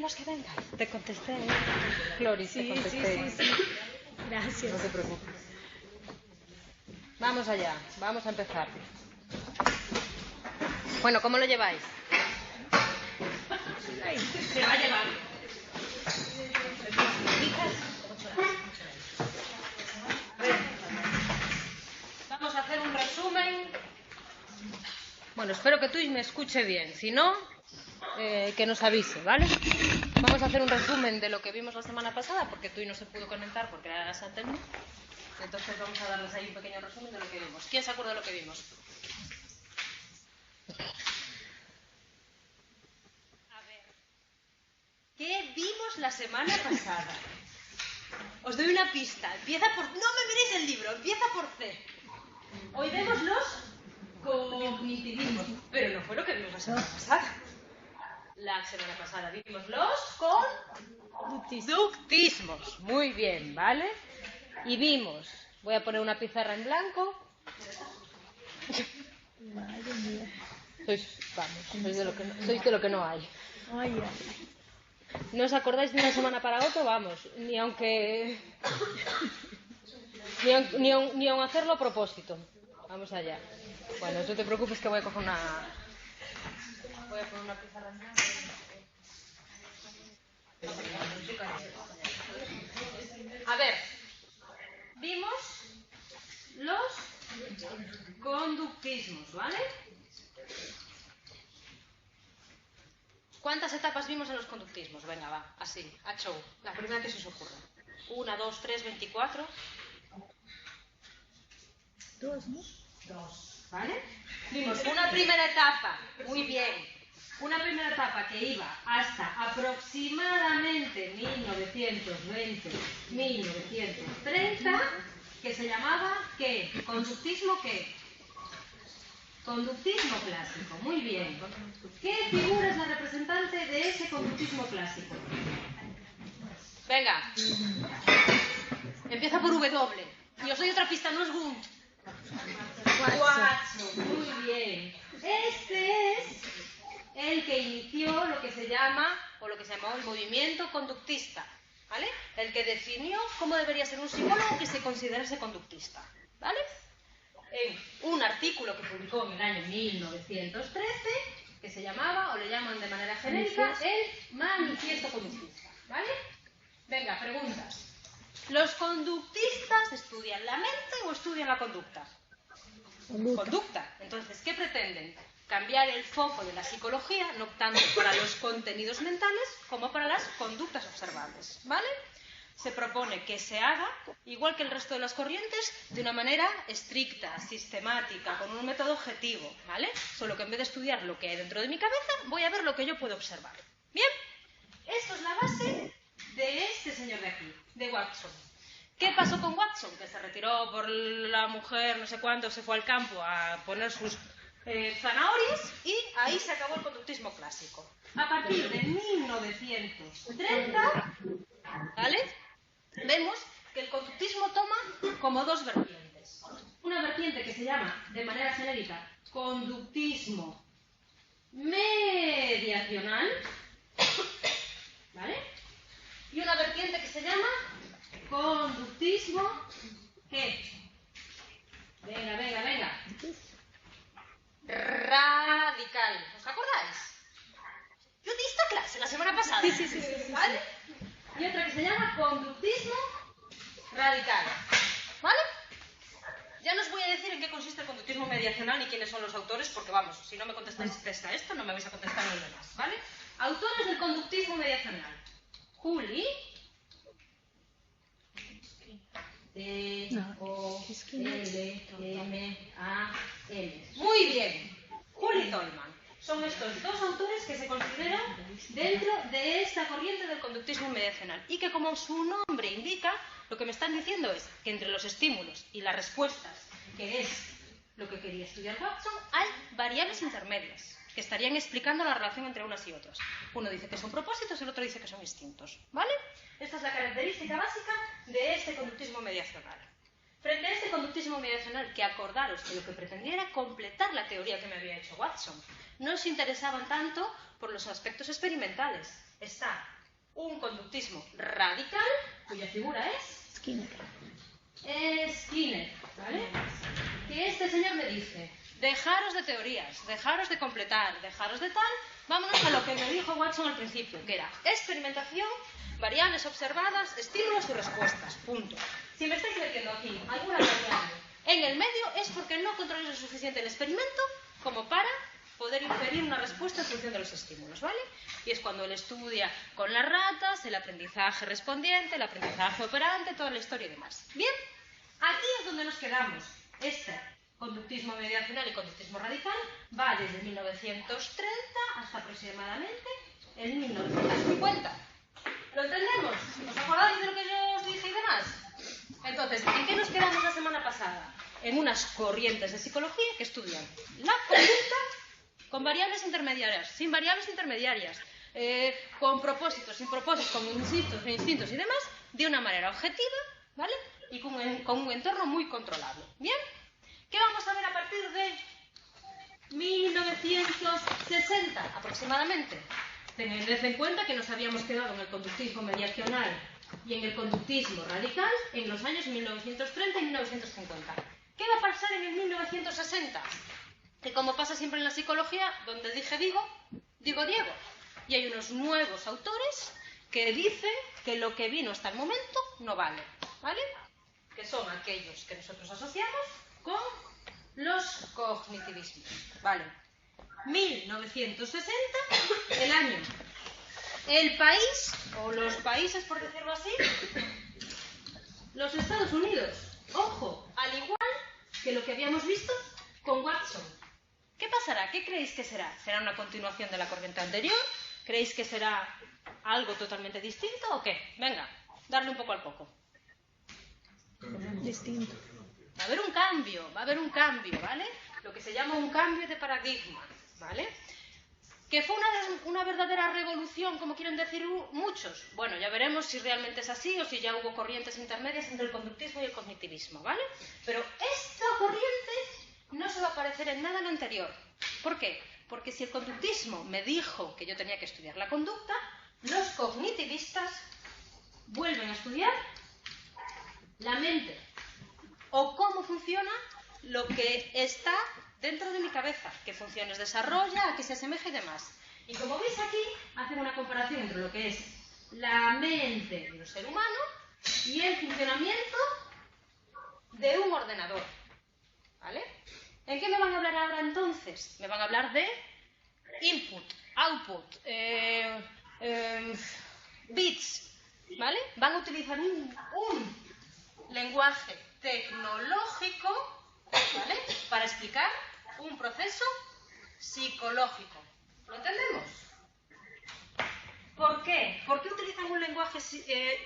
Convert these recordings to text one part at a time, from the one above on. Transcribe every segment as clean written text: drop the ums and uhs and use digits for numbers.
menos que venga. Te contesté, Glory, te contesté. Sí. Gracias. No te preocupes. Vamos allá, vamos a empezar. Bueno, ¿cómo lo lleváis? Se va a llevar. Vamos a hacer un resumen. Bueno, espero que Twitch me escuche bien. Si no, que nos avise, ¿vale? Vamos a hacer un resumen de lo que vimos la semana pasada, porque Twitch no se pudo conectar porque era satélite. Entonces vamos a darles ahí un pequeño resumen de lo que vimos. ¿Quién se acuerda de lo que vimos? A ver, ¿qué vimos la semana pasada? Os doy una pista. Empieza por... No me miréis el libro, empieza por C. Hoy vemos los cognitivismos, pero no fue lo que vimos la semana pasada. La semana pasada vimos los conductismos. Muy bien, ¿vale? Y vimos... Voy a poner una pizarra en blanco. Madre mía. Sois de lo que no hay. Ay, ¿No os acordáis de una semana para otra? Vamos, ni aunque... ni aun hacerlo a propósito. Vamos allá. Bueno, no te preocupes que voy a coger una... Voy a poner una pizarra en blanco. A ver, vimos los conductismos, ¿vale? ¿Cuántas etapas vimos en los conductismos? Venga, va, así, a show. La primera que se os ocurra. 1, 2, 3, 24. 2, ¿no? 2, ¿vale? Vimos una primera etapa, muy bien. Una primera etapa que iba hasta aproximadamente 1920-1930, que se llamaba, ¿qué? ¿Conductismo qué? Conductismo clásico, muy bien. ¿Qué figura es la representante de ese conductismo clásico? Venga. Empieza por W. Y os doy otra pista, no es Wundt. Watson, muy bien. Este es el que inició lo que se llama, o lo que se llamó el movimiento conductista, ¿vale? El que definió cómo debería ser un psicólogo que se considerase conductista, ¿vale? En un artículo que publicó en el año 1913, que se llamaba, o le llaman de manera genérica, el Manifiesto Conductista, ¿vale? Venga, preguntas. ¿Los conductistas estudian la mente o estudian la conducta? Conducta. Entonces, ¿qué pretenden? Cambiar el foco de la psicología, no tanto para los contenidos mentales como para las conductas observables, ¿vale? Se propone que se haga, igual que el resto de las corrientes, de una manera estricta, sistemática, con un método objetivo, ¿vale? Solo que en vez de estudiar lo que hay dentro de mi cabeza, voy a ver lo que yo puedo observar. ¿Bien? Esto es la base de este señor de aquí, de Watson. ¿Qué pasó con Watson? Que se retiró por la mujer, no sé cuánto, se fue al campo a poner sus zanahorias y ahí se acabó el conductismo clásico. A partir de 1930, ¿vale? Vemos que el conductismo toma como dos vertientes. Una vertiente que se llama, de manera genérica, conductismo mediacional, ¿vale? Y una vertiente que se llama conductismo, ¿qué? Venga. Radical. ¿Os acordáis? Yo di esta clase la semana pasada. Sí. ¿Vale? Y otra que se llama conductismo radical. ¿Vale? Ya no os voy a decir en qué consiste el conductismo mediacional ni quiénes son los autores, porque vamos, si no me contestáis a esto, no me vais a contestar ni demás, ¿vale? Autores del conductismo mediacional. Juli. T-O-L-M-A-N. Muy bien. Juli Tolman. Son estos dos autores que se consideran dentro de esta corriente del conductismo mediacional y que, como su nombre indica, lo que me están diciendo es que entre los estímulos y las respuestas, que es lo que quería estudiar Watson, hay variables intermedias que estarían explicando la relación entre unas y otras. Uno dice que son propósitos, el otro dice que son instintos, ¿vale? Esta es la característica básica de este conductismo mediacional. Frente a este conductismo mediacional, que acordaros que lo que pretendía era completar la teoría que me había hecho Watson, no os interesaban tanto por los aspectos experimentales. Está un conductismo radical, cuya figura es Skinner. Skinner, ¿vale? Que este señor me dice, dejaros de teorías, dejaros de completar, dejaros de tal, vámonos a lo que me dijo Watson al principio, que era experimentación, variables observadas, estímulos y respuestas, punto. Si me estáis metiendo aquí alguna variable en el medio es porque no controláis lo suficiente el experimento como para poder inferir una respuesta en función de los estímulos, ¿vale? Y es cuando él estudia con las ratas, el aprendizaje respondiente, el aprendizaje operante, toda la historia y demás. Bien, aquí es donde nos quedamos. Este conductismo mediacional y conductismo radical va desde 1930 hasta aproximadamente el 1950. ¿Lo entendemos? ¿Os acordáis de lo que yo os dije y demás? Entonces, ¿en qué nos quedamos la semana pasada? En unas corrientes de psicología que estudian la conducta con variables intermediarias, sin variables intermediarias, con propósitos, sin propósitos, con instintos y demás, de una manera objetiva, ¿vale? Y con un entorno muy controlable. ¿Bien? ¿Qué vamos a ver a partir de 1960 aproximadamente? Tened en cuenta que nos habíamos quedado en el conductismo mediacional y en el conductismo radical en los años 1930 y 1950. ¿Qué va a pasar en el 1960? Que como pasa siempre en la psicología, donde dije digo Diego. Y hay unos nuevos autores que dicen que lo que vino hasta el momento no vale, ¿vale? Que son aquellos que nosotros asociamos con los cognitivismos, ¿vale? 1960, el año. El país, o los países por decirlo así, los Estados Unidos. Ojo, al igual que lo que habíamos visto con Watson. ¿Qué pasará? ¿Qué creéis que será? ¿Será una continuación de la corriente anterior? ¿Creéis que será algo totalmente distinto o qué? Venga, darle un poco al coco. Distinto. Va a haber un cambio, ¿vale? Lo que se llama un cambio de paradigma, ¿vale? ¿Que fue una verdadera revolución, como quieren decir muchos? Bueno, ya veremos si realmente es así o si ya hubo corrientes intermedias entre el conductismo y el cognitivismo, ¿vale? Pero esta corriente no se va a parecer en nada a la anterior. ¿Por qué? Porque si el conductismo me dijo que yo tenía que estudiar la conducta, los cognitivistas vuelven a estudiar la mente o cómo funciona lo que está dentro de mi cabeza, qué funciones desarrolla, a qué se asemeja y demás. Y como veis aquí, hacen una comparación entre lo que es la mente de un ser humano y el funcionamiento de un ordenador, ¿vale? ¿En qué me van a hablar ahora entonces? Me van a hablar de input, output, bits, ¿vale? Van a utilizar un lenguaje tecnológico, ¿vale? Para explicar un proceso psicológico. ¿Lo entendemos? ¿Por qué? ¿Por qué utilizan un lenguaje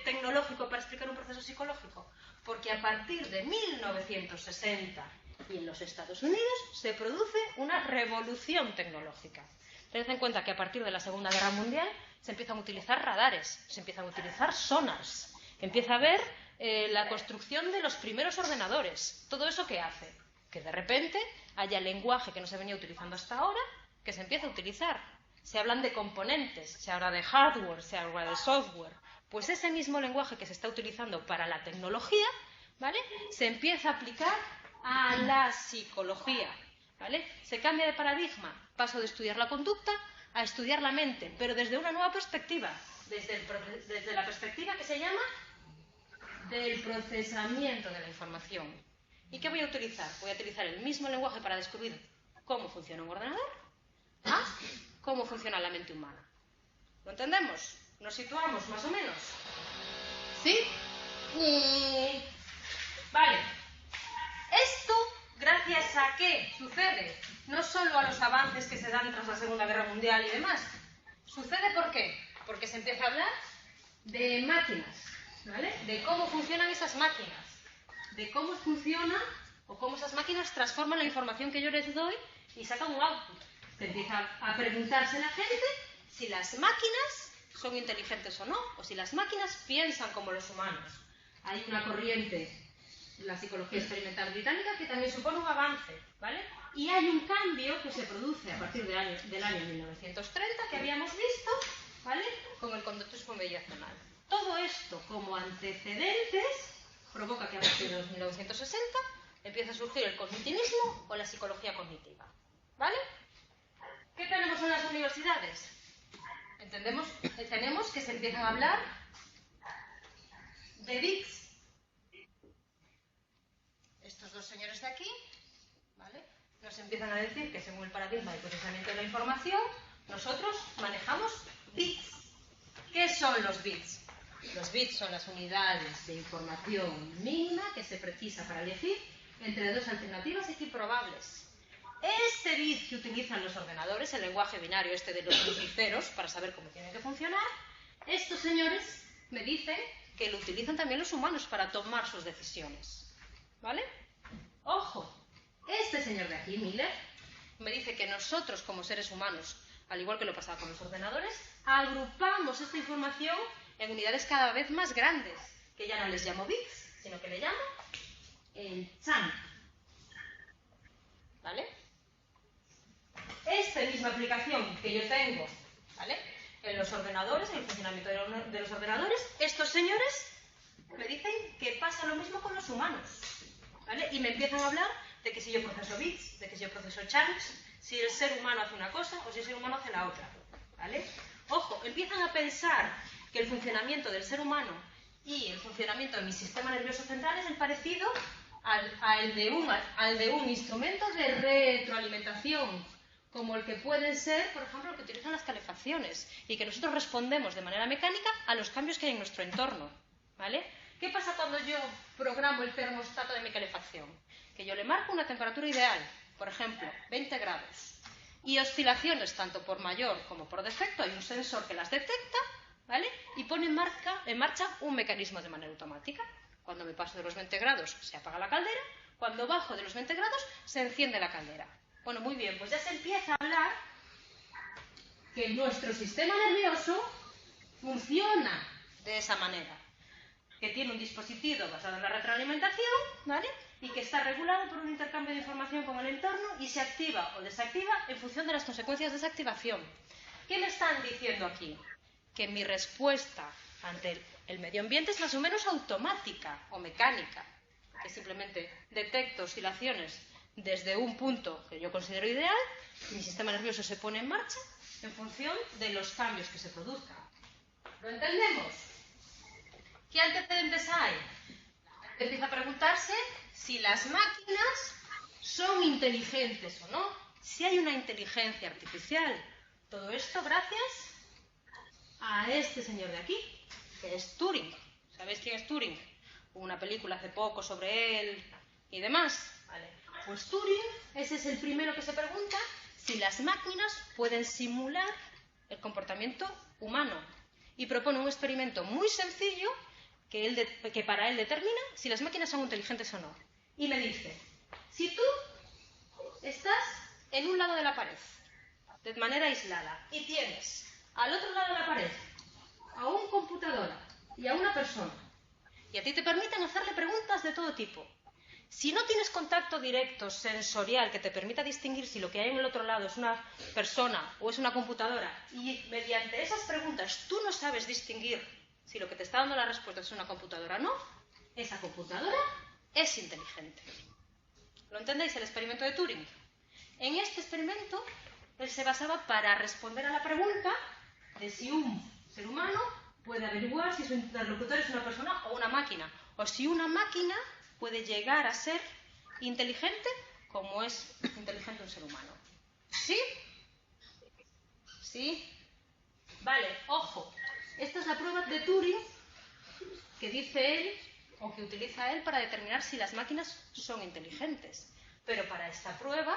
tecnológico para explicar un proceso psicológico? Porque a partir de 1960 y en los Estados Unidos se produce una revolución tecnológica. Tened en cuenta que a partir de la Segunda Guerra Mundial se empiezan a utilizar radares, se empiezan a utilizar sonars, empieza a haber la construcción de los primeros ordenadores. ¿Todo eso qué hace? Que de repente haya lenguaje que no se venía utilizando hasta ahora, que se empieza a utilizar. Se hablan de componentes, se habla de hardware, se habla de software. Pues ese mismo lenguaje que se está utilizando para la tecnología, ¿vale? Se empieza a aplicar a la psicología, ¿vale? Se cambia de paradigma. Paso de estudiar la conducta a estudiar la mente, pero desde una nueva perspectiva, desde la perspectiva que se llama del procesamiento de la información. ¿Y qué voy a utilizar? Voy a utilizar el mismo lenguaje para descubrir cómo funciona un ordenador, ¿ah? Cómo funciona la mente humana. ¿Lo entendemos? ¿Nos situamos más o menos? ¿Sí? Vale. Esto, gracias a qué sucede, no solo a los avances que se dan tras la Segunda Guerra Mundial y demás. ¿Sucede por qué? Porque se empieza a hablar de máquinas, ¿vale? De cómo funcionan esas máquinas, de cómo funciona o cómo esas máquinas transforman la información que yo les doy y sacan un output. Se empieza a preguntarse la gente si las máquinas son inteligentes o no, o si las máquinas piensan como los humanos. Hay una corriente en la psicología experimental británica que también supone un avance, ¿vale? Y hay un cambio que se produce a partir del año 1930 que habíamos visto, ¿vale? Con el conductismo mediacional. Todo esto como antecedentes provoca que a partir de los 1960 empiece a surgir el cognitivismo o la psicología cognitiva, ¿vale? ¿Qué tenemos en las universidades? Tenemos que se empiezan a hablar de bits. Estos dos señores de aquí, ¿vale?, nos empiezan a decir que según el paradigma de procesamiento de la información, nosotros manejamos bits. ¿Qué son los bits? Los bits son las unidades de información mínima que se precisa para elegir entre dos alternativas equiprobables. Este bit que utilizan los ordenadores, el lenguaje binario este de los unos y ceros, para saber cómo tienen que funcionar, estos señores me dicen que lo utilizan también los humanos para tomar sus decisiones. ¿Vale? Ojo, este señor de aquí, Miller, me dice que nosotros como seres humanos, al igual que lo pasaba con los ordenadores, agrupamos esta información en unidades cada vez más grandes, que ya no les llamo bits, sino que le llamo el chunk. ¿Vale? Esta misma aplicación que yo tengo, ¿vale?, en los ordenadores, en el funcionamiento de los ordenadores, estos señores me dicen que pasa lo mismo con los humanos, ¿vale? Y me empiezan a hablar de que si yo proceso bits, de que si yo proceso chunks, si el ser humano hace una cosa o si el ser humano hace la otra, ¿vale? Ojo, empiezan a pensar que el funcionamiento del ser humano y el funcionamiento de mi sistema nervioso central es el parecido al de un instrumento de retroalimentación, como el que pueden ser, por ejemplo, el que utilizan las calefacciones, y que nosotros respondemos de manera mecánica a los cambios que hay en nuestro entorno, ¿vale? ¿Qué pasa cuando yo programo el termostato de mi calefacción? Que yo le marco una temperatura ideal, por ejemplo, 20 grados, y oscilaciones tanto por mayor como por defecto, hay un sensor que las detecta, ¿vale?, y pone en marcha un mecanismo de manera automática. Cuando me paso de los 20 grados se apaga la caldera, cuando bajo de los 20 grados se enciende la caldera. Bueno, muy bien, pues ya se empieza a hablar que nuestro sistema nervioso funciona de esa manera, que tiene un dispositivo basado en la retroalimentación, ¿vale?, y que está regulado por un intercambio de información con el entorno y se activa o desactiva en función de las consecuencias de esa activación. ¿Qué me están diciendo aquí? Que mi respuesta ante el medio ambiente es más o menos automática o mecánica, que simplemente detecto oscilaciones desde un punto que yo considero ideal, y mi sistema nervioso se pone en marcha en función de los cambios que se produzcan. ¿Lo entendemos? ¿Qué antecedentes hay? Empieza a preguntarse si las máquinas son inteligentes o no, si hay una inteligencia artificial. Todo esto gracias a este señor de aquí, que es Turing. ¿Sabéis quién es Turing? Hubo una película hace poco sobre él y demás. Vale. Pues Turing, ese es el primero que se pregunta si las máquinas pueden simular el comportamiento humano, y propone un experimento muy sencillo que para él determina si las máquinas son inteligentes o no. Y me dice, si tú estás en un lado de la pared, de manera aislada, y tienes al otro lado de la pared a un computador y a una persona, y a ti te permiten hacerle preguntas de todo tipo, si no tienes contacto directo sensorial que te permita distinguir si lo que hay en el otro lado es una persona o es una computadora, y mediante esas preguntas tú no sabes distinguir si lo que te está dando la respuesta es una computadora o no, esa computadora es inteligente. ¿Lo entendéis? El experimento de Turing. En este experimento, él se basaba para responder a la pregunta de si un ser humano puede averiguar si su interlocutor es una persona o una máquina, o si una máquina puede llegar a ser inteligente como es inteligente un ser humano. ¿Sí? ¿Sí? Vale, ojo. Esta es la prueba de Turing que dice él, o que utiliza él, para determinar si las máquinas son inteligentes. Pero para esta prueba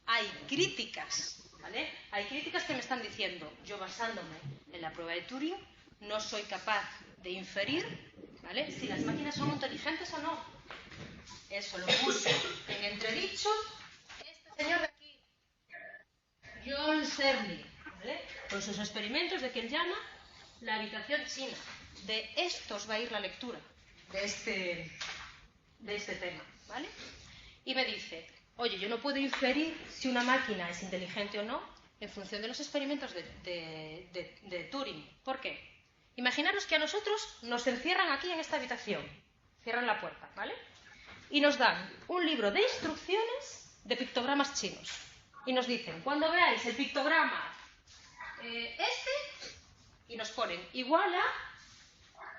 hay críticas, ¿vale? Hay críticas que me están diciendo, yo basándome en la prueba de Turing, no soy capaz de inferir, ¿vale?, si las máquinas son inteligentes o no. Eso lo puso en entredicho este señor de aquí, John Searle, ¿vale?, con sus experimentos de que él llama la habitación china. De estos va a ir la lectura de este tema, ¿vale? Y me dice, oye, yo no puedo inferir si una máquina es inteligente o no, en función de los experimentos de Turing. ¿Por qué? Imaginaros que a nosotros nos encierran aquí en esta habitación, cierran la puerta, ¿vale? Y nos dan un libro de instrucciones de pictogramas chinos. Y nos dicen, cuando veáis el pictograma y nos ponen igual a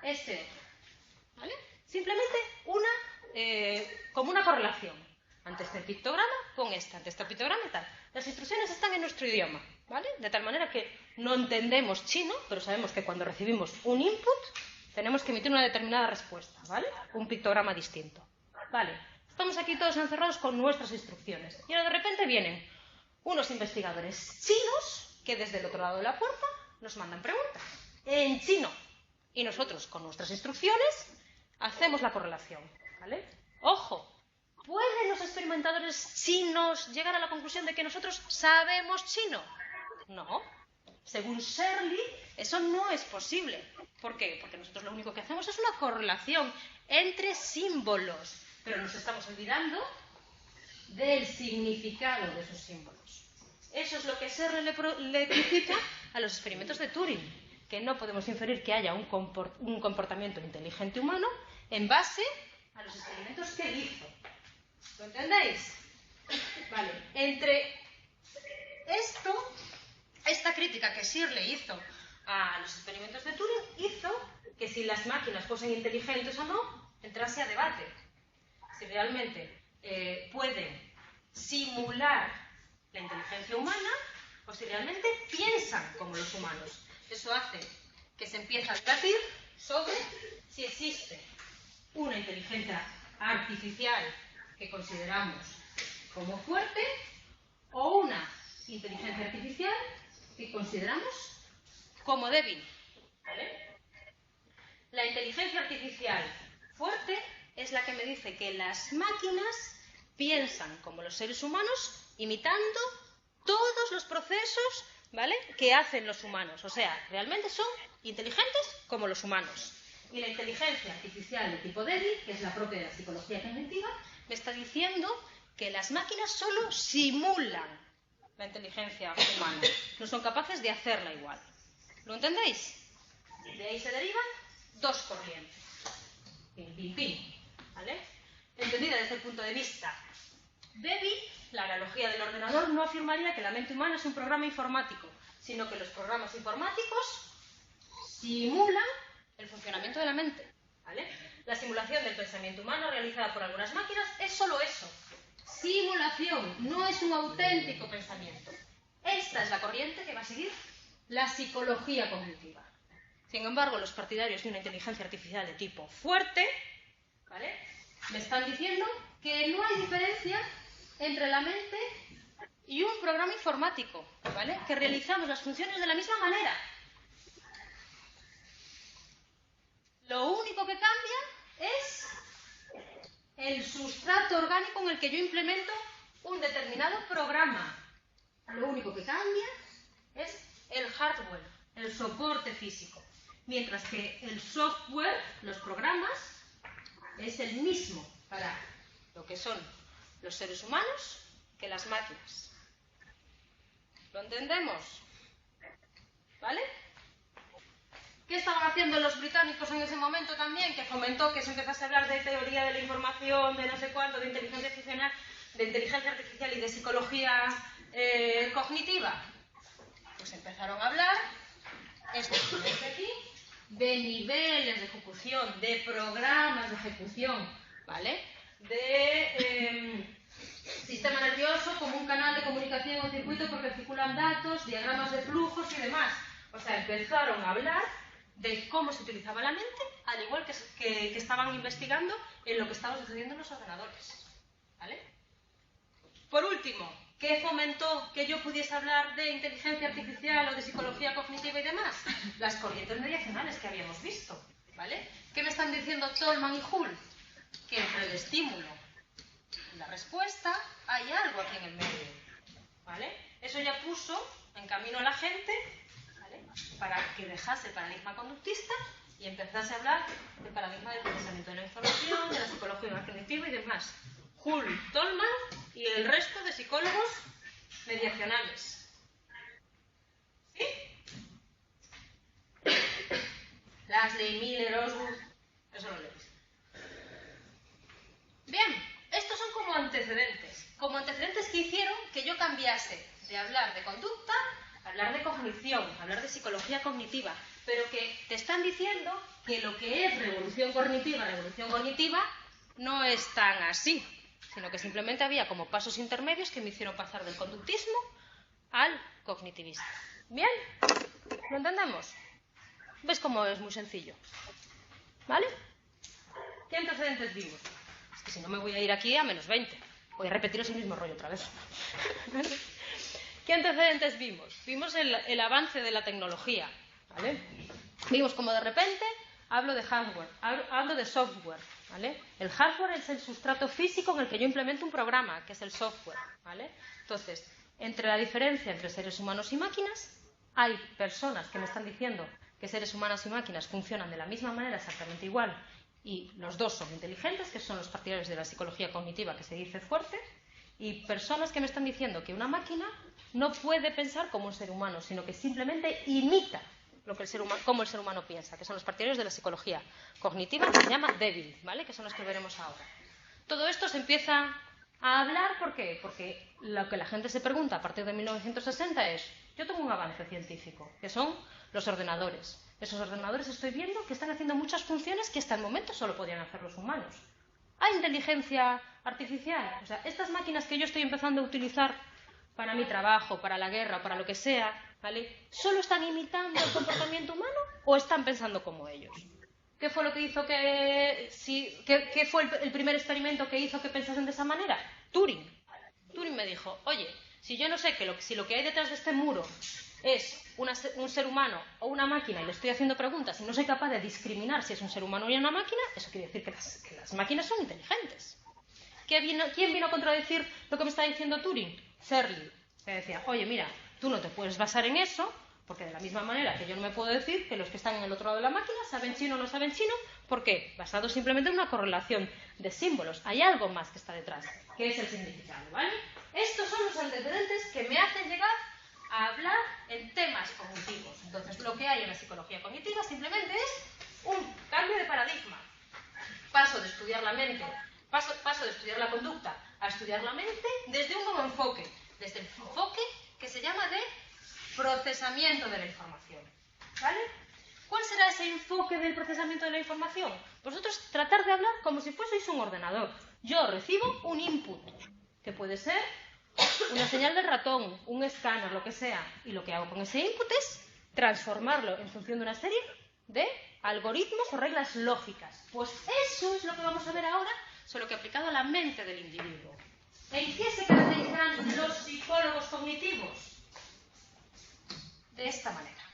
este, ¿vale? Simplemente como una correlación. Ante este pictograma, con este, ante este pictograma y tal. Las instrucciones están en nuestro idioma, ¿vale? De tal manera que no entendemos chino, pero sabemos que cuando recibimos un input, tenemos que emitir una determinada respuesta, ¿vale? Un pictograma distinto. Vale, estamos aquí todos encerrados con nuestras instrucciones. Y ahora de repente vienen unos investigadores chinos que desde el otro lado de la puerta nos mandan preguntas en chino. Y nosotros, con nuestras instrucciones, hacemos la correlación, ¿vale? ¡Ojo! ¿Pueden los experimentadores chinos llegar a la conclusión de que nosotros sabemos chino? No. Según Shirley, eso no es posible. ¿Por qué? Porque nosotros lo único que hacemos es una correlación entre símbolos. Pero nos estamos olvidando del significado de esos símbolos. Eso es lo que Shirley le critica a los experimentos de Turing, que no podemos inferir que haya un comportamiento inteligente humano en base a los experimentos que él hizo. ¿Lo entendéis? Vale. Entre esta crítica que Shirley hizo a los experimentos de Turing hizo que si las máquinas fuesen inteligentes o no, entrase a debate. Si realmente pueden simular la inteligencia humana o si realmente piensan como los humanos. Eso hace que se empiece a debatir sobre si existe una inteligencia artificial que consideramos como fuerte o una inteligencia artificial que consideramos como débil, ¿vale? La inteligencia artificial fuerte es la que me dice que las máquinas piensan como los seres humanos imitando todos los procesos, ¿vale?, que hacen los humanos. O sea, realmente son inteligentes como los humanos. Y la inteligencia artificial de tipo débil, que es la propia de la psicología cognitiva, me está diciendo que las máquinas solo simulan la inteligencia humana. No son capaces de hacerla igual. ¿Lo entendéis? De ahí se derivan dos corrientes. Pin, pin, pin. ¿Vale? Entendida desde el punto de vista débil, la analogía del ordenador no afirmaría que la mente humana es un programa informático, sino que los programas informáticos simulan el funcionamiento de la mente, ¿vale? La simulación del pensamiento humano realizada por algunas máquinas es solo eso, simulación, no es un auténtico pensamiento. Esta es la corriente que va a seguir la psicología cognitiva. Sin embargo, los partidarios de una inteligencia artificial de tipo fuerte, ¿vale?, me están diciendo que no hay diferencia entre la mente y un programa informático, ¿vale?, que realizamos las funciones de la misma manera. Lo único que cambia es el sustrato orgánico en el que yo implemento un determinado programa. Lo único que cambia es el hardware, el soporte físico. Mientras que el software, los programas, es el mismo para lo que son los seres humanos que las máquinas. ¿Lo entendemos? ¿Vale? ¿Qué estaban haciendo los británicos en ese momento también? Que fomentó que se empezase a hablar de teoría de la información, de no sé cuánto, de inteligencia artificial y de psicología cognitiva. Pues empezaron a hablar, esto que aquí, de niveles de ejecución, de programas de ejecución, ¿vale? De sistema nervioso como un canal de comunicación o circuito porque circulan datos, diagramas de flujos y demás. O sea, empezaron a hablar de cómo se utilizaba la mente, al igual que estaban investigando en lo que estaba sucediendo en los ordenadores, ¿vale? Por último, ¿qué fomentó que yo pudiese hablar de inteligencia artificial o de psicología cognitiva y demás? Las corrientes mediacionales que habíamos visto, ¿vale? ¿Qué me están diciendo Tolman y Hull? Que entre el estímulo y la respuesta hay algo aquí en el medio, ¿vale? Eso ya puso en camino a la gente, ¿vale?, para que dejase el paradigma conductista y empezase a hablar del paradigma del procesamiento de la información, de la psicología cognitiva y demás. Hull, Tolman y el resto de psicólogos mediacionales. Lasley, Miller, Osgood, eso lo leéis. Bien, estos son como antecedentes que hicieron que yo cambiase de hablar de conducta a hablar de cognición, a hablar de psicología cognitiva, pero que te están diciendo que lo que es revolución cognitiva, no es tan así, sino que simplemente había como pasos intermedios que me hicieron pasar del conductismo al cognitivista. ¿Bien? ¿Lo entendemos? ¿Ves cómo es muy sencillo? ¿Vale? ¿Qué antecedentes vimos? Es que si no me voy a ir aquí a menos 20. Voy a repetiros el mismo rollo otra vez. ¿Qué antecedentes vimos? Vimos el avance de la tecnología. ¿Vale? Vimos como de repente hablo de hardware, hablo de software. ¿Vale? El hardware es el sustrato físico en el que yo implemento un programa, que es el software. ¿Vale? Entonces, entre la diferencia entre seres humanos y máquinas, hay personas que me están diciendo que seres humanos y máquinas funcionan de la misma manera, exactamente igual, y los dos son inteligentes, que son los partidarios de la psicología cognitiva, que se dice fuerte, y personas que me están diciendo que una máquina no puede pensar como un ser humano, sino que simplemente imita lo que cómo el ser humano piensa, que son los partidarios de la psicología cognitiva, que se llama débil, ¿vale? Que son los que veremos ahora. Todo esto se empieza a hablar, ¿por qué? Porque lo que la gente se pregunta a partir de 1960 es, yo tengo un avance científico, que son los ordenadores. Esos ordenadores estoy viendo que están haciendo muchas funciones que hasta el momento solo podían hacer los humanos. Hay inteligencia artificial. O sea, estas máquinas que yo estoy empezando a utilizar para mi trabajo, para la guerra, para lo que sea, ¿vale? ¿Solo están imitando el comportamiento humano o están pensando como ellos? ¿Qué fue lo que hizo ¿qué fue el primer experimento que hizo que pensasen de esa manera? Turing. Turing me dijo, oye, si yo no sé si lo que hay detrás de este muro es un ser humano o una máquina y le estoy haciendo preguntas y no soy capaz de discriminar si es un ser humano o una máquina, eso quiere decir que las máquinas son inteligentes. ¿Quién vino a contradecir lo que me está diciendo Turing? Searle, que decía, oye, mira, tú no te puedes basar en eso, porque de la misma manera que yo no me puedo decir que los que están en el otro lado de la máquina saben chino o no saben chino, ¿por qué? Basado simplemente en una correlación de símbolos. Hay algo más que está detrás, que es el significado, ¿vale? Estos son los antecedentes que me hacen llegar a hablar en temas cognitivos. Entonces, lo que hay en la psicología cognitiva simplemente es un cambio de paradigma. Paso de estudiar la mente, paso de estudiar la conducta a estudiar la mente desde un nuevo enfoque, desde el enfoque que se llama de procesamiento de la información. ¿Vale? ¿Cuál será ese enfoque del procesamiento de la información? Vosotros tratar de hablar como si fueseis un ordenador. Yo recibo un input, que puede ser una señal del ratón, un escáner, lo que sea, y lo que hago con ese input es transformarlo en función de una serie de algoritmos o reglas lógicas. Pues eso es lo que vamos a ver ahora, solo que aplicado a la mente del individuo. ¿En qué se caracterizan los psicólogos cognitivos? De esta manera.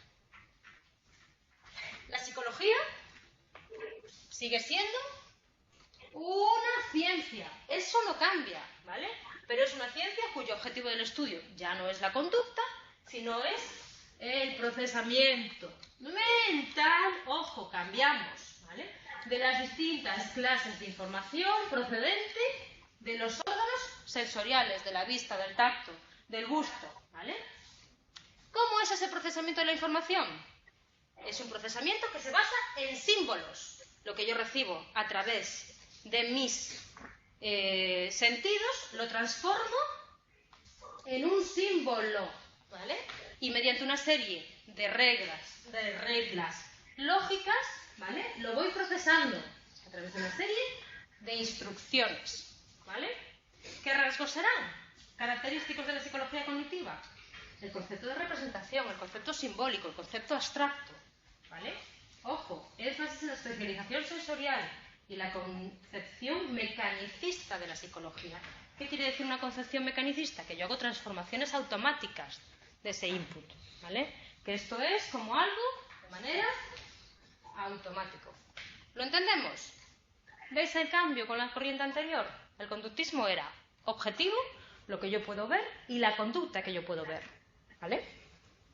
La psicología sigue siendo una ciencia. Eso no cambia, ¿vale? Pero es una ciencia cuyo objetivo del estudio ya no es la conducta, sino es el procesamiento mental, ojo, cambiamos, ¿vale? De las distintas clases de información procedente de los órganos sensoriales, de la vista, del tacto, del gusto, ¿vale? ¿Cómo es ese procesamiento de la información? Es un procesamiento que se basa en símbolos. Lo que yo recibo a través de mis sentidos lo transformo en un símbolo, ¿vale? Y mediante una serie de reglas lógicas, ¿vale? Lo voy procesando a través de una serie de instrucciones, ¿vale? ¿Qué rasgos serán característicos de la psicología cognitiva? El concepto de representación, el concepto simbólico, el concepto abstracto, ¿vale? Ojo, énfasis en la especialización sensorial y la concepción mecanicista de la psicología. ¿Qué quiere decir una concepción mecanicista? Que yo hago transformaciones automáticas de ese input, ¿vale? Que esto es como algo de manera automática. ¿Lo entendemos? ¿Veis el cambio con la corriente anterior? El conductismo era objetivo, lo que yo puedo ver, y la conducta que yo puedo ver, ¿vale?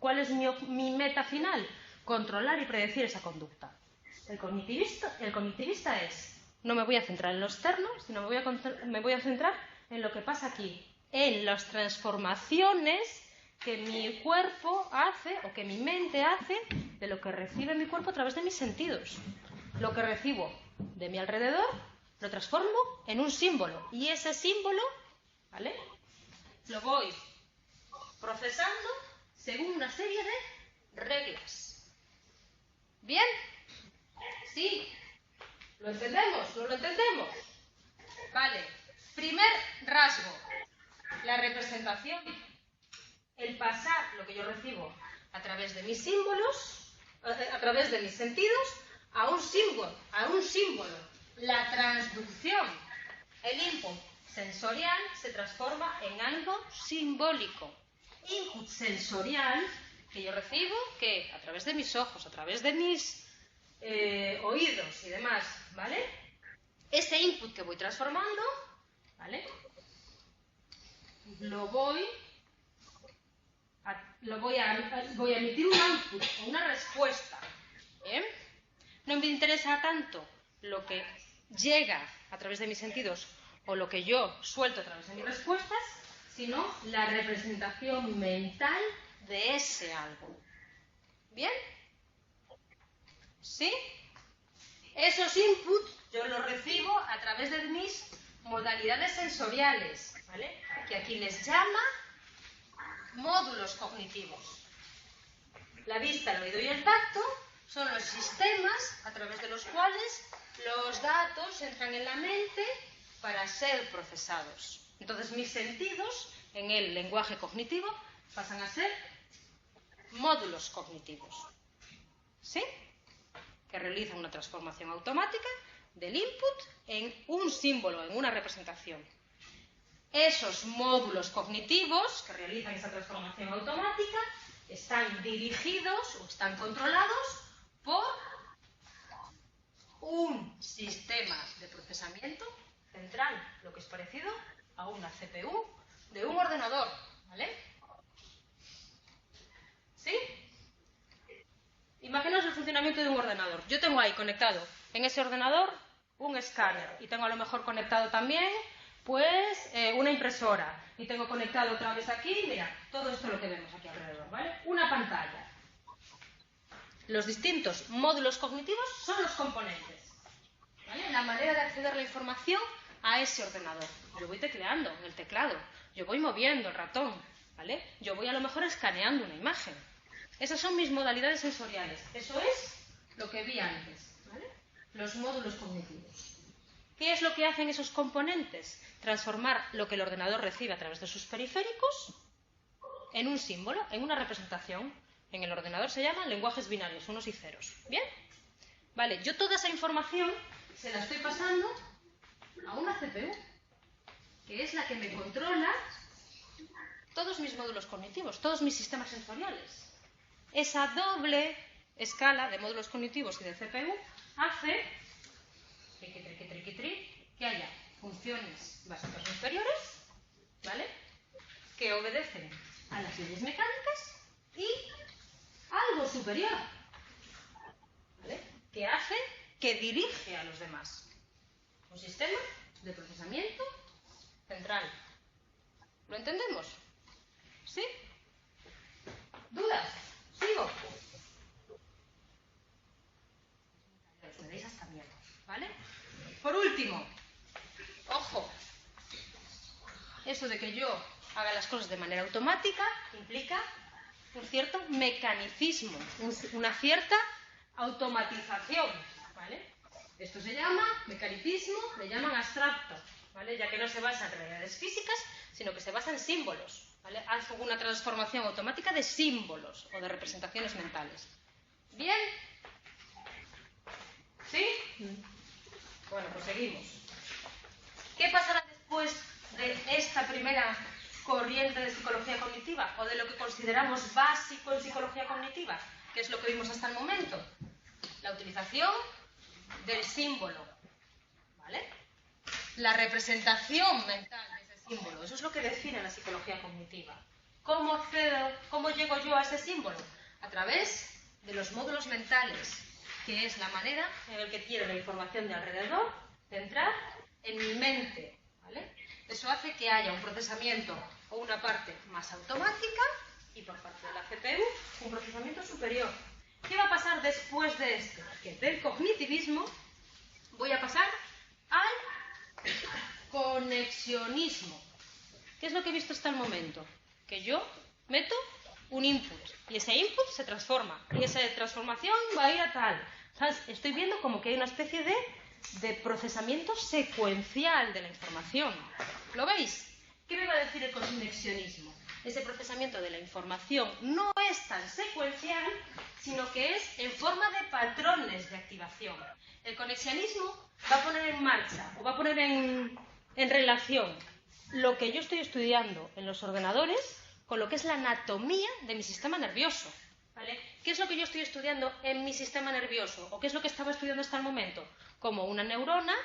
¿Cuál es mi meta final? Controlar y predecir esa conducta. El cognitivista es, no me voy a centrar en lo externo, sino me voy a centrar en lo que pasa aquí, en las transformaciones que mi cuerpo hace, o que mi mente hace, de lo que recibe mi cuerpo a través de mis sentidos. Lo que recibo de mi alrededor lo transformo en un símbolo. Y ese símbolo, ¿vale?, lo voy procesando según una serie de reglas. ¿Bien? ¿Sí? ¿Lo entendemos? ¿No lo entendemos? Vale. Primer rasgo. La representación. El pasar lo que yo recibo a través de mis símbolos, a través de mis sentidos, a un símbolo. La transducción. El input sensorial se transforma en algo simbólico. Input sensorial que yo recibo, que a través de mis ojos, a través de mis oídos y demás, ¿vale? Ese input que voy transformando, ¿vale?, voy a emitir un output o una respuesta. ¿Bien? No me interesa tanto lo que llega a través de mis sentidos o lo que yo suelto a través de mis respuestas, sino la representación mental de ese algo. ¿Bien? ¿Sí? Esos inputs yo los recibo a través de mis modalidades sensoriales, ¿vale?, que aquí les llama módulos cognitivos. La vista, el oído y el tacto son los sistemas a través de los cuales los datos entran en la mente para ser procesados. Entonces, mis sentidos en el lenguaje cognitivo pasan a ser módulos cognitivos. ¿Sí? Que realizan una transformación automática del input en un símbolo, en una representación. Esos módulos cognitivos que realizan esa transformación automática están dirigidos o están controlados por un sistema de procesamiento central, lo que es parecido a una CPU de un ordenador, ¿vale? ¿Sí? Imaginaos el funcionamiento de un ordenador. Yo tengo ahí conectado en ese ordenador un escáner y tengo a lo mejor conectado también pues una impresora y tengo conectado otra vez aquí, mira, todo esto lo que vemos aquí alrededor, ¿vale? Una pantalla. Los distintos módulos cognitivos son los componentes, ¿vale? La manera de acceder a la información a ese ordenador. Yo voy tecleando en el teclado, yo voy moviendo el ratón, ¿vale? Yo voy a lo mejor escaneando una imagen. Esas son mis modalidades sensoriales. Eso es lo que vi antes, ¿vale? Los módulos cognitivos. ¿Qué es lo que hacen esos componentes? Transformar lo que el ordenador recibe a través de sus periféricos en un símbolo, en una representación. En el ordenador se llaman lenguajes binarios, unos y ceros. ¿Bien? Vale, yo toda esa información se la estoy pasando a una CPU, que es la que me controla todos mis módulos cognitivos, todos mis sistemas sensoriales. Esa doble escala de módulos cognitivos y de CPU hace que haya funciones básicas inferiores, ¿vale?, que obedecen a las leyes mecánicas, y algo superior, ¿vale?, que hace, que dirige a los demás. Un sistema de procesamiento central. ¿Lo entendemos? ¿Sí? ¿Dudas? ¿Sigo? Me deis hasta miedo, ¿vale? Por último, ojo, eso de que yo haga las cosas de manera automática implica un cierto mecanicismo, una cierta automatización, ¿vale? Esto se llama mecanicismo, le llaman abstracto, ¿vale? Ya que no se basa en realidades físicas, sino que se basa en símbolos, ¿vale? Hace una transformación automática de símbolos o de representaciones mentales. ¿Bien? ¿Sí? Bueno, pues seguimos. ¿Qué pasará después de esta primera corriente de psicología cognitiva, o de lo que consideramos básico en psicología cognitiva, que es lo que vimos hasta el momento? La utilización del símbolo, ¿vale? La representación mental de ese símbolo. Eso es lo que define la psicología cognitiva. ¿Cómo accedo, cómo llego yo a ese símbolo? A través de los módulos mentales, que es la manera en la que quiero la información de alrededor de entrar en mi mente, ¿vale? Eso hace que haya un procesamiento o una parte más automática y por parte de la CPU un procesamiento superior. ¿Qué va a pasar después de esto? Que del cognitivismo voy a pasar al conexionismo. ¿Qué es lo que he visto hasta el momento? Que yo meto un input y ese input se transforma y esa transformación va a ir a tal. ¿Sabes? Estoy viendo como que hay una especie de procesamiento secuencial de la información. ¿Lo veis? ¿Qué me va a decir el conexionismo? Ese procesamiento de la información no es tan secuencial, sino que es en forma de patrones de activación. El conexionismo va a poner en marcha o va a poner en relación lo que yo estoy estudiando en los ordenadores con lo que es la anatomía de mi sistema nervioso. ¿Vale? ¿Qué es lo que yo estoy estudiando en mi sistema nervioso? ¿O qué es lo que estaba estudiando hasta el momento? Como una neurona,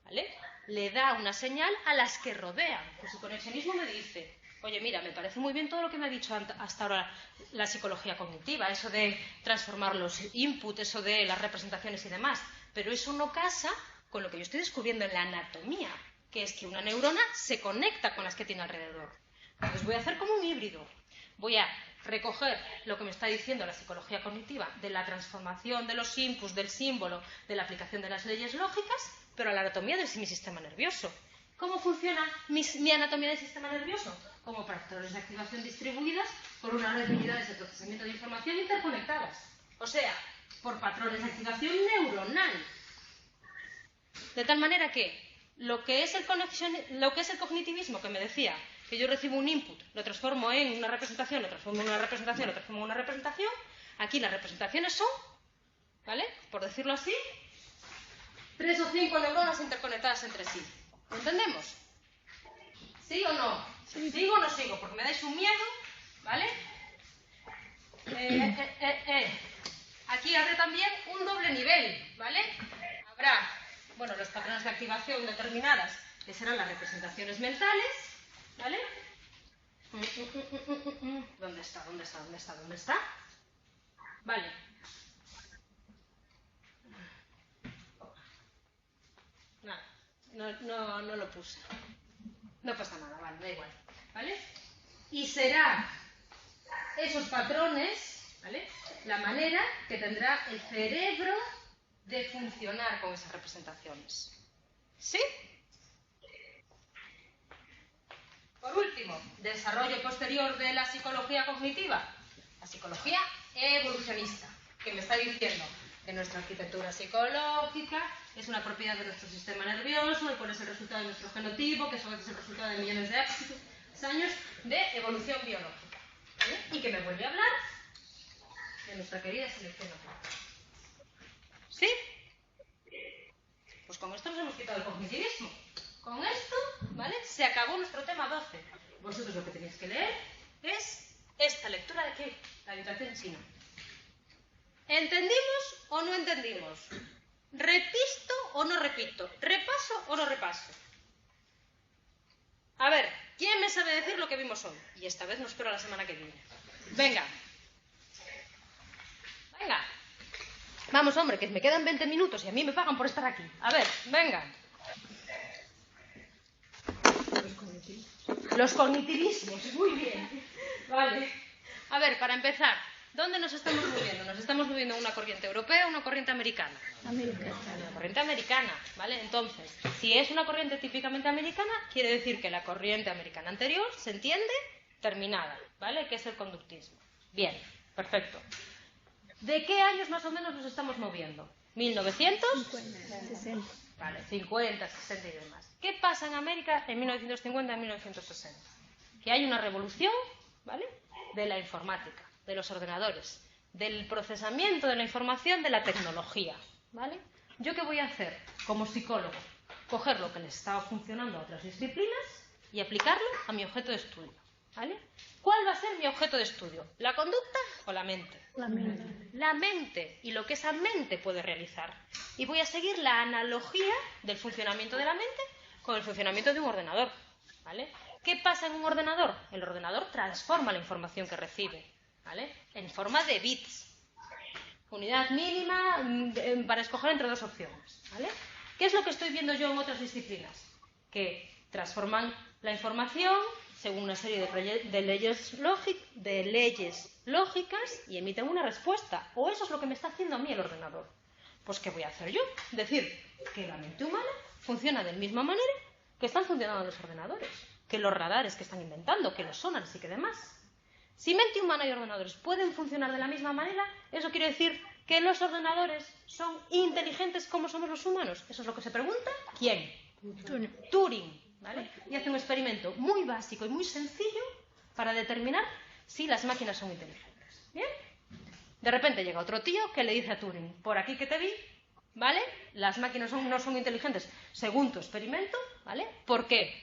¿vale?, le da una señal a las que rodean. Pues el conexionismo me dice, oye, mira, me parece muy bien todo lo que me ha dicho hasta ahora la psicología cognitiva, eso de transformar los inputs, eso de las representaciones y demás, pero eso no casa con lo que yo estoy descubriendo en la anatomía, que es que una neurona se conecta con las que tiene alrededor. Entonces voy a hacer como un híbrido. Voy a recoger lo que me está diciendo la psicología cognitiva de la transformación de los inputs, del símbolo, de la aplicación de las leyes lógicas, pero a la anatomía de mi sistema nervioso. ¿Cómo funciona mi anatomía del sistema nervioso? Como patrones de activación distribuidas por una red de unidades de procesamiento de información interconectadas. O sea, por patrones de activación neuronal. De tal manera que lo que es el cognitivismo que me decía que yo recibo un input, lo transformo en una representación, lo transformo en una representación, lo transformo en una representación, aquí las representaciones son, ¿vale?, por decirlo así, 3 o 5 neuronas interconectadas entre sí. ¿Lo entendemos? ¿Sí o no? Sí. ¿Sigo o no sigo? Porque me dais un miedo, ¿vale? Aquí habrá también un doble nivel, ¿vale? Habrá, bueno, los patrones de activación determinadas, que serán las representaciones mentales, ¿vale? ¿Dónde está? ¿Dónde está? ¿Dónde está? ¿Dónde está? Vale. Nada, no lo puse. No pasa nada, vale, da igual, ¿vale? Y será esos patrones, ¿vale?, la manera que tendrá el cerebro de funcionar con esas representaciones. ¿Sí? Por último, desarrollo posterior de la psicología cognitiva. La psicología evolucionista, que me está diciendo que nuestra arquitectura psicológica es una propiedad de nuestro sistema nervioso y cuál es el resultado de nuestro genotipo, que eso es el resultado de millones de años de evolución biológica. ¿Vale? Y que me vuelve a hablar de nuestra querida selección natural. ¿Sí? Pues con esto nos hemos quitado el cognitivismo. Con esto, ¿vale?, se acabó nuestro tema 12. Vosotros lo que tenéis que leer es esta lectura de aquí, la habitación china. ¿Entendimos o no entendimos? ¿Repito o no repito? ¿Repaso o no repaso? A ver, ¿quién me sabe decir lo que vimos hoy? Y esta vez no espero a la semana que viene. Venga. Venga. Vamos, hombre, que me quedan 20 minutos y a mí me pagan por estar aquí. A ver, venga. Los cognitivismos, muy bien. Vale. A ver, para empezar, ¿dónde nos estamos moviendo? Nos estamos moviendo en una corriente europea o una corriente americana. Americana. Una corriente americana, ¿vale? Entonces, si es una corriente típicamente americana, quiere decir que la corriente americana anterior se entiende terminada, ¿vale? Que es el conductismo. Bien, perfecto. ¿De qué años más o menos nos estamos moviendo? 1900. 50, 60. Vale, 50, 60 y demás. ¿Qué pasa en América en 1950 y 1960? Que hay una revolución, ¿vale?, de la informática, de los ordenadores, del procesamiento de la información, de la tecnología, ¿vale? ¿Yo qué voy a hacer como psicólogo? Coger lo que les estaba funcionando a otras disciplinas y aplicarlo a mi objeto de estudio, ¿vale? ¿Cuál va a ser mi objeto de estudio? ¿La conducta o la mente? La mente. La mente y lo que esa mente puede realizar. Y voy a seguir la analogía del funcionamiento de la mente con el funcionamiento de un ordenador, ¿vale? ¿Qué pasa en un ordenador? El ordenador transforma la información que recibe, ¿vale?, en forma de bits. Unidad mínima para escoger entre dos opciones, ¿vale? ¿Qué es lo que estoy viendo yo en otras disciplinas? Que Transforman la información según una serie de leyes lógicas y emiten una respuesta. O eso es lo que me está haciendo a mí el ordenador. Pues ¿qué voy a hacer yo? Decir que la mente humana funciona de la misma manera que están funcionando los ordenadores, que los radares que están inventando, que los sonars y que demás. Si mente humana y ordenadores pueden funcionar de la misma manera, eso quiere decir que los ordenadores son inteligentes como somos los humanos. Eso es lo que se pregunta. ¿Quién? Turing. ¿Vale? Y hace un experimento muy básico y muy sencillo para determinar si las máquinas son inteligentes. ¿Bien? De repente llega otro tío que le dice a Turing, por aquí que te vi, ¿vale? Las máquinas no son inteligentes según tu experimento, ¿vale? ¿Por qué?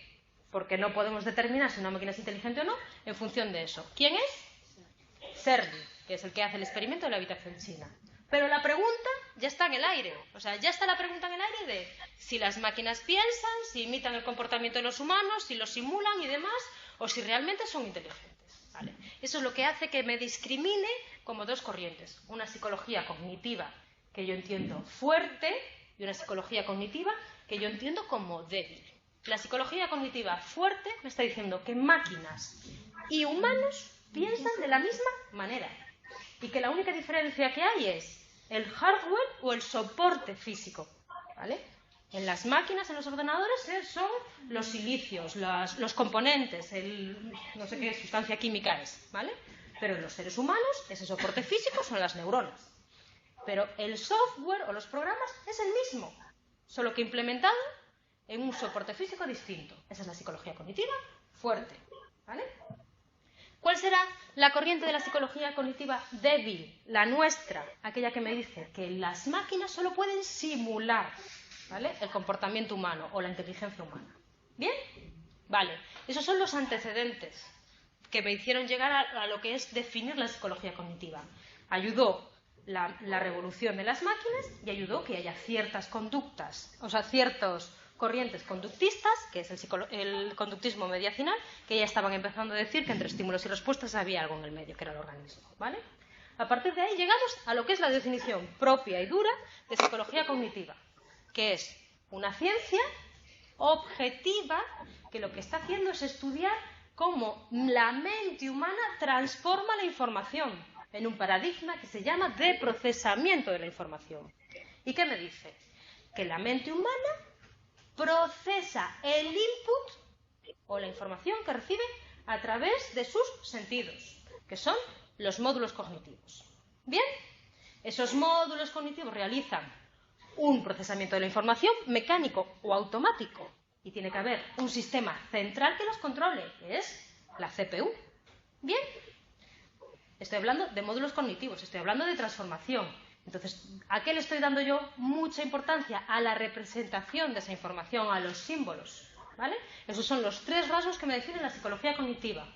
Porque no podemos determinar si una máquina es inteligente o no en función de eso. ¿Quién es? Sergi, que es el que hace el experimento de la habitación china. Pero la pregunta ya está en el aire. O sea, ya está la pregunta en el aire de si las máquinas piensan, si imitan el comportamiento de los humanos, si los simulan y demás, o si realmente son inteligentes. ¿Vale? Eso es lo que hace que me discrimine como dos corrientes. Una psicología cognitiva que yo entiendo fuerte y una psicología cognitiva que yo entiendo como débil. La psicología cognitiva fuerte me está diciendo que máquinas y humanos piensan de la misma manera y que la única diferencia que hay es el hardware o el soporte físico, ¿vale? En las máquinas, en los ordenadores, son los silicios, los componentes, no sé qué sustancia química es, ¿vale? Pero en los seres humanos, ese soporte físico son las neuronas. Pero el software o los programas es el mismo, solo que implementado en un soporte físico distinto. Esa es la psicología cognitiva fuerte, ¿vale? ¿Cuál será la corriente de la psicología cognitiva débil? La nuestra, aquella que me dice que las máquinas solo pueden simular, ¿vale?, el comportamiento humano o la inteligencia humana. ¿Bien? Vale. Esos son los antecedentes que me hicieron llegar a lo que es definir la psicología cognitiva. Ayudó la revolución de las máquinas y ayudó que haya ciertas conductas, o sea, ciertos corrientes conductistas, que es el conductismo mediacional, que ya estaban empezando a decir que entre estímulos y respuestas había algo en el medio, que era el organismo, ¿vale? A partir de ahí llegamos a lo que es la definición propia y dura de psicología cognitiva, que es una ciencia objetiva que lo que está haciendo es estudiar cómo la mente humana transforma la información en un paradigma que se llama de procesamiento de la información. ¿Y qué me dice? Que la mente humana procesa el input o la información que recibe a través de sus sentidos, que son los módulos cognitivos. ¿Bien? Esos módulos cognitivos realizan un procesamiento de la información mecánico o automático y tiene que haber un sistema central que los controle, que es la CPU. ¿Bien? Estoy hablando de módulos cognitivos, estoy hablando de transformación. Entonces, ¿a qué le estoy dando yo mucha importancia? A la representación de esa información, a los símbolos, ¿vale? Esos son los tres rasgos que me definen la psicología cognitiva.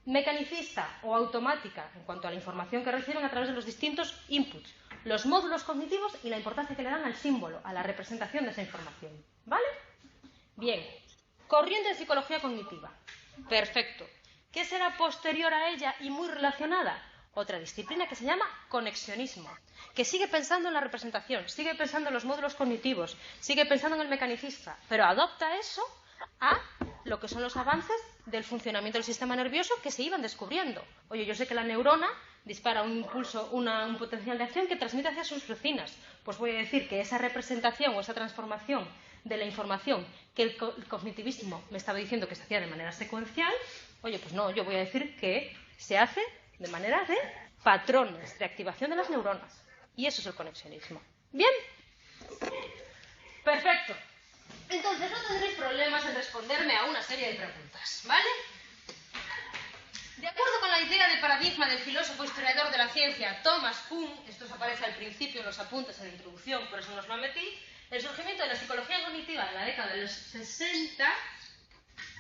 Mecanicista o automática en cuanto a la información que reciben a través de los distintos inputs, los módulos cognitivos y la importancia que le dan al símbolo, a la representación de esa información, ¿vale? Bien, corriente de psicología cognitiva. Perfecto. ¿Qué será posterior a ella y muy relacionada? Otra disciplina que se llama conexionismo, que sigue pensando en la representación, sigue pensando en los módulos cognitivos, sigue pensando en el mecanicista, pero adopta eso a lo que son los avances del funcionamiento del sistema nervioso que se iban descubriendo. Oye, yo sé que la neurona dispara un impulso, un potencial de acción que transmite hacia sus vecinas. Pues voy a decir que esa representación o esa transformación de la información que el cognitivismo me estaba diciendo que se hacía de manera secuencial, oye, pues no, yo voy a decir que se hace de manera de patrones de activación de las neuronas. Y eso es el conexionismo. ¿Bien? Perfecto. Entonces no tendréis problemas en responderme a una serie de preguntas, ¿vale? De acuerdo con la idea de paradigma del filósofo historiador de la ciencia Thomas Kuhn, esto os aparece al principio en los apuntes en la introducción, por eso no os lo metí, el surgimiento de la psicología cognitiva en la década de los 60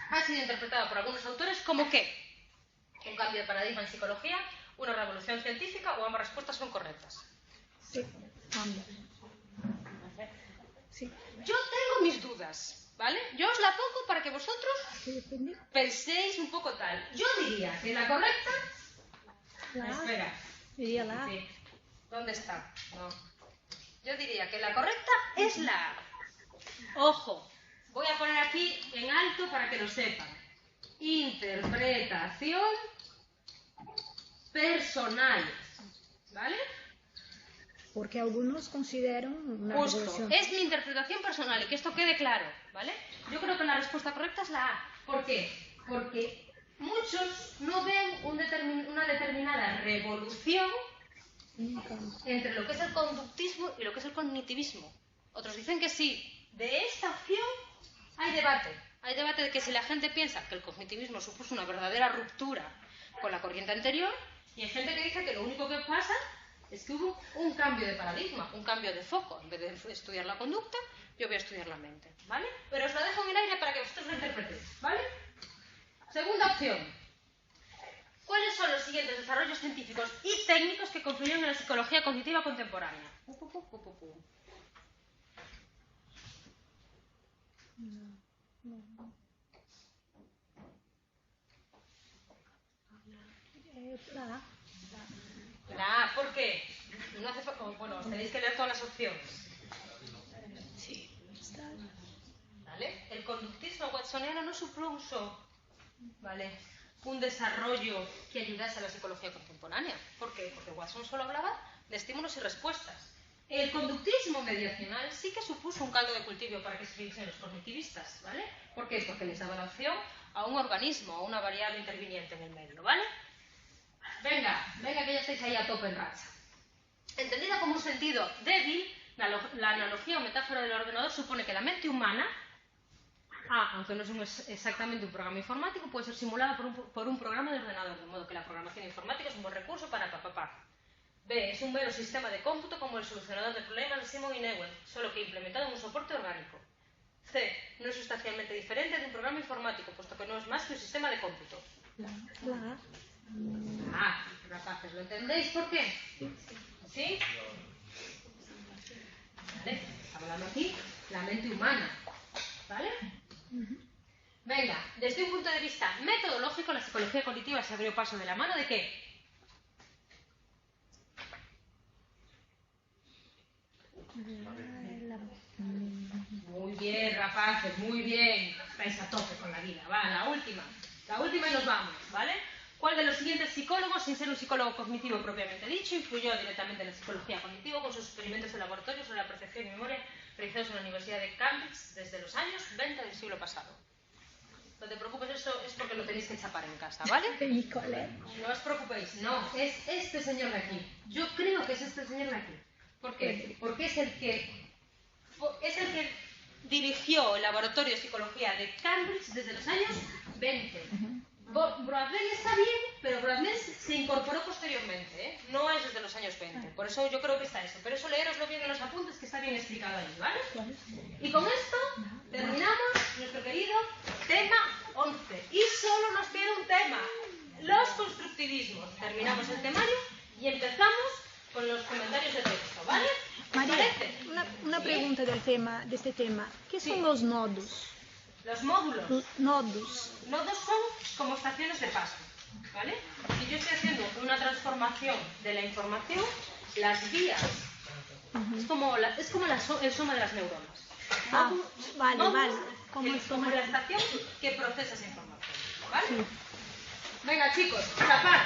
ha sido interpretado por algunos autores como ¿qué? Un cambio de paradigma en psicología, una revolución científica o ambas respuestas son correctas. Sí, ambas. Sí. Yo tengo mis dudas, ¿vale? Yo os la pongo para que vosotros penséis un poco tal. Yo diría que la correcta... Espera. Diría la A. Sí. ¿Dónde está? No. Yo diría que la correcta es la A. Ojo, voy a poner aquí alto para que lo sepan. Interpretación personales, ¿vale? Porque algunos consideran una Justo, revolución. es mi interpretación personal y que esto quede claro, ¿vale? Yo creo que la respuesta correcta es la A. ¿Por qué? Porque muchos no ven una determinada revolución entre lo que es el conductismo y lo que es el cognitivismo. Otros dicen que sí. De esta opción hay debate. Hay debate de que si la gente piensa que el cognitivismo supuso una verdadera ruptura con la corriente anterior, y hay gente que dice que lo único que pasa es que hubo un cambio de paradigma, un cambio de foco. En vez de estudiar la conducta, yo voy a estudiar la mente, ¿vale? Pero os la dejo en el aire para que vosotros lo interpretéis, ¿vale? Segunda opción. ¿Cuáles son los siguientes desarrollos científicos y técnicos que confluyeron en la psicología cognitiva contemporánea? La A, ¿por qué? No hace bueno, tenéis que leer todas las opciones. Sí. ¿Vale? El conductismo watsoniano no supuso, ¿vale?, un desarrollo que ayudase a la psicología contemporánea. ¿Por qué? Porque Watson solo hablaba de estímulos y respuestas. El conductismo mediacional sí que supuso un caldo de cultivo para que se fijesen los cognitivistas, ¿vale? ¿Por qué? Porque les daba la opción a un organismo, a una variable interviniente en el medio, ¿vale? Venga, que ya estáis ahí a tope en racha. Entendida como un sentido débil, la analogía o metáfora del ordenador supone que la mente humana, aunque no es exactamente un programa informático, puede ser simulada por un programa de ordenador, de modo que la programación informática es un buen recurso para papapá. B. Es un mero sistema de cómputo como el solucionador de problemas de Simon y Newell, solo que implementado en un soporte orgánico. C. No es sustancialmente diferente de un programa informático, puesto que no es más que un sistema de cómputo. Rapaces, ¿lo entendéis por qué? ¿Sí? Vale, estamos hablando aquí la mente humana, ¿vale? Venga, desde un punto de vista metodológico, la psicología cognitiva se abrió paso de la mano ¿de qué? Muy bien, rapaces, muy bien. Estáis a tope con la vida. Va, la última y nos vamos, ¿vale? ¿Cuál de los siguientes psicólogos, sin ser un psicólogo cognitivo propiamente dicho, influyó directamente en la psicología cognitiva con sus experimentos de laboratorio sobre la percepción y memoria realizados en la Universidad de Cambridge desde los años 20 del siglo pasado? No te preocupes, eso es porque lo tenéis que chapar en casa, ¿vale? No os preocupéis, no, es este señor de aquí. Yo creo que es este señor de aquí. ¿Por qué? Porque es el que dirigió el laboratorio de psicología de Cambridge desde los años 20. Bradley está bien, pero Bradley se incorporó posteriormente, ¿eh? No es desde los años 20. Por eso yo creo que está eso. Pero eso leeroslo bien en los apuntes, que está bien explicado ahí, ¿vale? Y con esto terminamos nuestro querido tema 11. Y solo nos queda un tema: los constructivismos. Terminamos el temario y empezamos con los comentarios de texto, ¿vale? María, una pregunta de este tema. ¿Qué son los nodos? Los módulos. Nodos. Nodos son como estaciones de paso, ¿vale? Si yo estoy haciendo una transformación de la información, las vías es como el suma de las neuronas. Vale. Como la estación que procesa esa información, ¿vale? Sí. Venga, chicos, tapad.